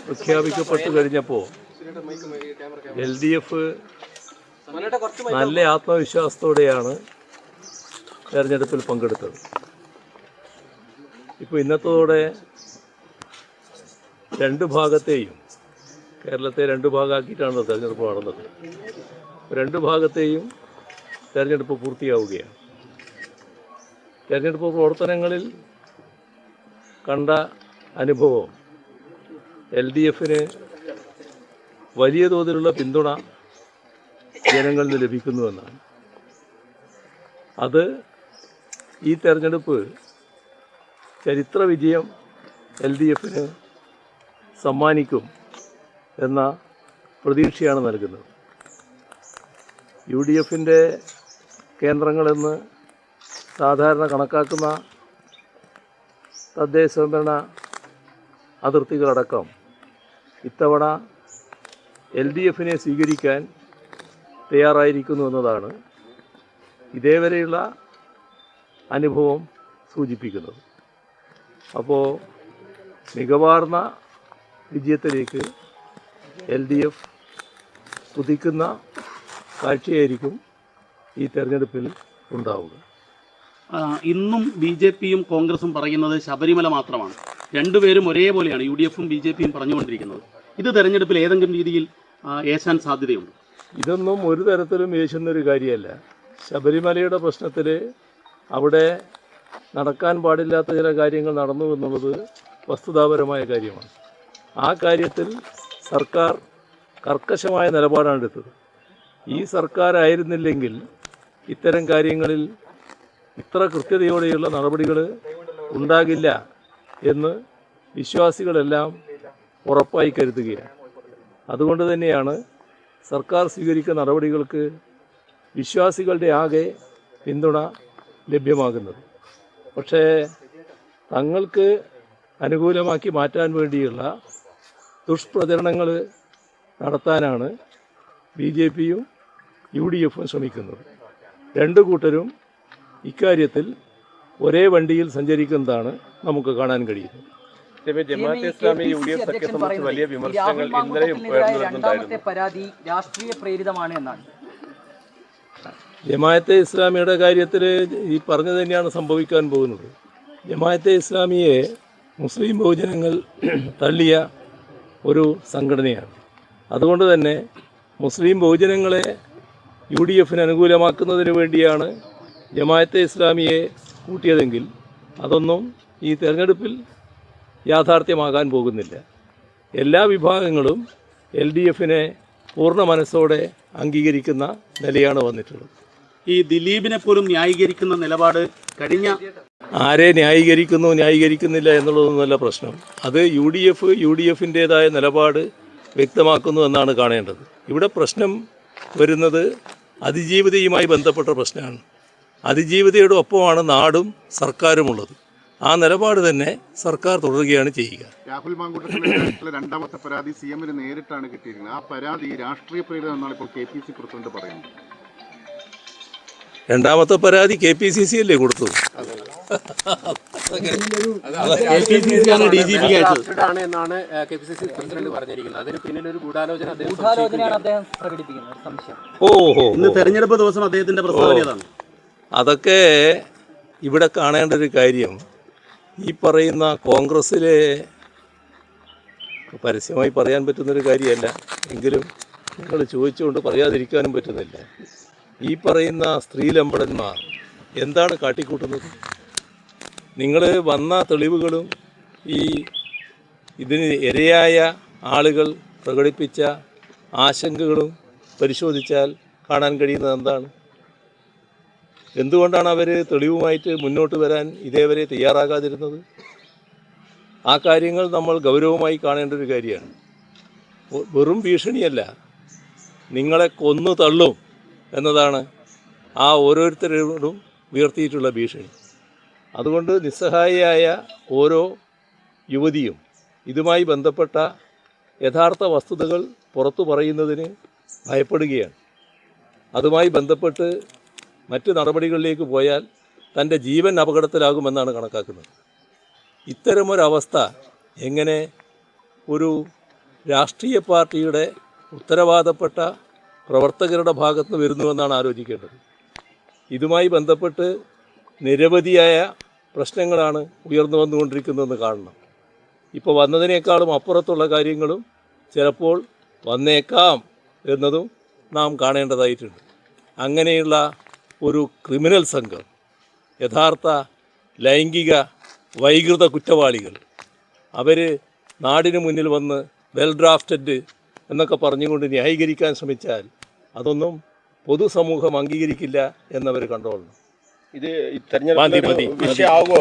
പ്രഖ്യാപിക്കപ്പെട്ടു കഴിഞ്ഞപ്പോൾ LDF നല്ല ആത്മവിശ്വാസത്തോടെയാണ് തെരഞ്ഞെടുപ്പിൽ പങ്കെടുത്തത്. ഇപ്പോൾ ഇന്നത്തോടെ രണ്ട് ഭാഗത്തെയും, കേരളത്തെ രണ്ട് ഭാഗമാക്കിയിട്ടാണല്ലോ തെരഞ്ഞെടുപ്പ് നടന്നത്, രണ്ട് ഭാഗത്തെയും തെരഞ്ഞെടുപ്പ് പൂർത്തിയാവുകയാണ്. തെരഞ്ഞെടുപ്പ് പ്രവർത്തനങ്ങളിൽ കണ്ട അനുഭവം LDFന് വലിയ തോതിലുള്ള പിന്തുണ ജനങ്ങളിൽ നിന്ന് ലഭിക്കുന്നുവെന്നാണ്. അത് ഈ തെരഞ്ഞെടുപ്പ് ചരിത്ര വിജയം LDFന് സമ്മാനിക്കും എന്ന പ്രതീക്ഷയാണ് നൽകുന്നത്. UDFൻ്റെ കേന്ദ്രങ്ങളെന്ന് സാധാരണ കണക്കാക്കുന്ന തദ്ദേശ സ്വയംഭരണ അതിർത്തികളടക്കം ഇത്തവണ LDFനെ സ്വീകരിക്കാൻ തയ്യാറായിരിക്കുന്നു എന്നതാണ് ഇതേവരെയുള്ള അനുഭവം സൂചിപ്പിക്കുന്നത്. അപ്പോൾ മികവാർന്ന വിജയത്തിലേക്ക് LDF കുതിക്കുന്ന കാഴ്ചയായിരിക്കും ഈ തെരഞ്ഞെടുപ്പിൽ ഉണ്ടാവുക. ഇന്നും BJPയും കോൺഗ്രസും പറയുന്നത് ശബരിമല മാത്രമാണ്. രണ്ടുപേരും ഒരേപോലെയാണ് UDFും BJPയും പറഞ്ഞുകൊണ്ടിരിക്കുന്നത്. ഇത് തെരഞ്ഞെടുപ്പിൽ ഏതെങ്കിലും രീതിയിൽ ഏശാൻ സാധ്യതയുണ്ട്? ഇതൊന്നും ഒരു തരത്തിലും ഏശുന്നൊരു കാര്യമല്ല. ശബരിമലയുടെ പ്രശ്നത്തിൽ അവിടെ നടക്കാൻ പാടില്ലാത്ത ചില കാര്യങ്ങൾ നടന്നു എന്നുള്ളത് വസ്തുതാപരമായ കാര്യമാണ്. ആ കാര്യത്തിൽ സർക്കാർ കർക്കശമായ നിലപാടാണ് എടുത്തത്. ഈ സർക്കാരായിരുന്നില്ലെങ്കിൽ ഇത്തരം കാര്യങ്ങളിൽ ഇത്ര കൃത്യതയോടെയുള്ള നടപടികൾ ഉണ്ടാകില്ല എന്ന് വിശ്വാസികളെല്ലാം ഉറപ്പായി കരുതുകയാണ്. അതുകൊണ്ട് തന്നെയാണ് സർക്കാർ സ്വീകരിക്കുന്ന നടപടികൾക്ക് വിശ്വാസികളുടെ ആകെ പിന്തുണ ലഭ്യമാകുന്നത്. പക്ഷേ തങ്ങൾക്ക് അനുകൂലമാക്കി മാറ്റാൻ വേണ്ടിയുള്ള ദുഷ്പ്രചരണങ്ങൾ നടത്താനാണ് BJPയും UDFും ശ്രമിക്കുന്നത്. രണ്ടു കൂട്ടരും ഇക്കാര്യത്തിൽ ഒരേ വണ്ടിയിൽ സഞ്ചരിക്കുന്നതാണ് നമുക്ക് കാണാൻ കഴിയുന്നത്. ജമാഅത്തെ ഇസ്ലാമി UDF സഖ്യത്തെ സംബന്ധിച്ച് വലിയ വിമർശനങ്ങൾ ഇന്നലെയും ഉയർന്നിട്ടുണ്ടായിരുന്നു. പരാതി രാഷ്ട്രീയ പ്രേരിതമാണ് എന്നാണ്. ജമാഅത്തെ ഇസ്ലാമിയുടെ കാര്യത്തിൽ ഈ പറഞ്ഞു തന്നെയാണ് സംഭവിക്കാൻ പോകുന്നത്. ജമാഅത്തെ ഇസ്ലാമിയെ മുസ്ലിം ബഹുജനങ്ങൾ തള്ളിയ ഒരു സംഘടനയാണ്. അതുകൊണ്ട് തന്നെ മുസ്ലിം ബഹുജനങ്ങളെ UDFന് അനുകൂലമാക്കുന്നതിന് വേണ്ടിയാണ് ജമാഅത്തെ ഇസ്ലാമിയെ കൂട്ടിയതെങ്കിൽ അതൊന്നും ഈ തെരഞ്ഞെടുപ്പിൽ യാഥാർത്ഥ്യമാകാൻ പോകുന്നില്ല. എല്ലാ വിഭാഗങ്ങളും LDFനെ പൂർണ്ണ മനസ്സോടെ അംഗീകരിക്കുന്ന നിലയാണ് വന്നിട്ടുള്ളത്. ഈ ദിലീപിനെ പോലും ന്യായീകരിക്കുന്ന നിലപാട് കഴിഞ്ഞ ആരെ ന്യായീകരിക്കുന്നില്ല എന്നുള്ളതൊന്നുമല്ല പ്രശ്നം. അത് UDFൻ്റേതായ നിലപാട് വ്യക്തമാക്കുന്നു എന്നാണ് കാണേണ്ടത്. ഇവിടെ പ്രശ്നം വരുന്നത് അതിജീവിതയുമായി ബന്ധപ്പെട്ട പ്രശ്നമാണ്. അതിജീവിതയുടെ ഒപ്പമാണ് നാടും സർക്കാരുമുള്ളത്. ആ നിലപാട് തന്നെ സർക്കാർ തുടരുകയാണ് ചെയ്യുക. രാഹുൽ മാങ്കൂട്ടത്തിലെ രണ്ടാമത്തെ പരാതി CMന് നേരിട്ടാണ് കിട്ടിയിരിക്കുന്നത്. ആ പരാതി രാഷ്ട്രീയ പ്രേരിതം എന്നാണ് ഇപ്പോൾ KPC പ്രസിഡന്റ് പറയുന്നത്. രണ്ടാമത്തെ പരാതി KPCC അല്ലേ കൊടുത്തത്? ഓഹോ, ഇന്ന് തെരഞ്ഞെടുപ്പ് ദിവസം അദ്ദേഹത്തിന്റെ പ്രസ്താവന. അതൊക്കെ ഇവിടെ കാണേണ്ട ഒരു കാര്യം, ഈ പറയുന്ന കോൺഗ്രസ്സിലെ പരസ്യമായി പറയാൻ പറ്റുന്നൊരു കാര്യമല്ല, എങ്കിലും നിങ്ങൾ ചോദിച്ചുകൊണ്ട് പറയാതിരിക്കാനും പറ്റുന്നില്ല. ഈ പറയുന്ന സ്ത്രീലമ്പടന്മാർ എന്താണ് കാട്ടിക്കൂട്ടുന്നത്? നിങ്ങൾ വന്ന തെളിവുകളും ഇതിന് ഇരയായ ആളുകൾ പ്രകടിപ്പിച്ച ആശങ്കകളും പരിശോധിച്ചാൽ കാണാൻ കഴിയുന്നത് എന്താണ്? എന്തുകൊണ്ടാണ് അവർ തെളിവുമായിട്ട് മുന്നോട്ട് വരാൻ ഇതേവരെ തയ്യാറാകാതിരുന്നത്? ആ കാര്യങ്ങൾ നമ്മൾ ഗൗരവമായി കാണേണ്ട ഒരു കാര്യമാണ്. വെറും ഭീഷണിയല്ല, നിങ്ങളെ കൊന്നു തള്ളും എന്നതാണ് ആ ഓരോരുത്തരോടും ഉയർത്തിയിട്ടുള്ള ഭീഷണി. അതുകൊണ്ട് നിസ്സഹായിയായ ഓരോ യുവതിയും ഇതുമായി ബന്ധപ്പെട്ട യഥാർത്ഥ വസ്തുതകൾ പുറത്തു പറയുന്നതിന് ഭയപ്പെടുകയാണ്. അതുമായി ബന്ധപ്പെട്ട് മറ്റ് നടപടികളിലേക്ക് പോയാൽ തൻ്റെ ജീവൻ അപകടത്തിലാകുമെന്നാണ് കണക്കാക്കുന്നത്. ഇത്തരമൊരവസ്ഥ എങ്ങനെ ഒരു രാഷ്ട്രീയ പാർട്ടിയുടെ ഉത്തരവാദപ്പെട്ട പ്രവർത്തകരുടെ ഭാഗത്ത് നിന്ന് വരുന്നുവെന്നാണ് ആലോചിക്കേണ്ടത്. ഇതുമായി ബന്ധപ്പെട്ട് നിരവധിയായ പ്രശ്നങ്ങളാണ് ഉയർന്നു വന്നുകൊണ്ടിരിക്കുന്നതെന്ന് കാണണം. ഇപ്പോൾ വന്നതിനേക്കാളും അപ്പുറത്തുള്ള കാര്യങ്ങളും ചിലപ്പോൾ വന്നേക്കാം എന്നതും നാം കാണേണ്ടതായിട്ടുണ്ട്. അങ്ങനെയുള്ള ഒരു ക്രിമിനൽ സംഘം, യഥാർത്ഥ ലൈംഗിക വൈകൃത കുറ്റവാളികൾ, അവർ നാടിന് മുന്നിൽ വന്ന് വെൽ ഡ്രാഫ്റ്റഡ് എന്നൊക്കെ പറഞ്ഞുകൊണ്ട് ന്യായീകരിക്കാൻ ശ്രമിച്ചാൽ അതൊന്നും പൊതുസമൂഹം അംഗീകരിക്കില്ല എന്നവർ കണ്ടോളണം. ഇത് തെരഞ്ഞെടുപ്പ് വിഷയമാകുമോ?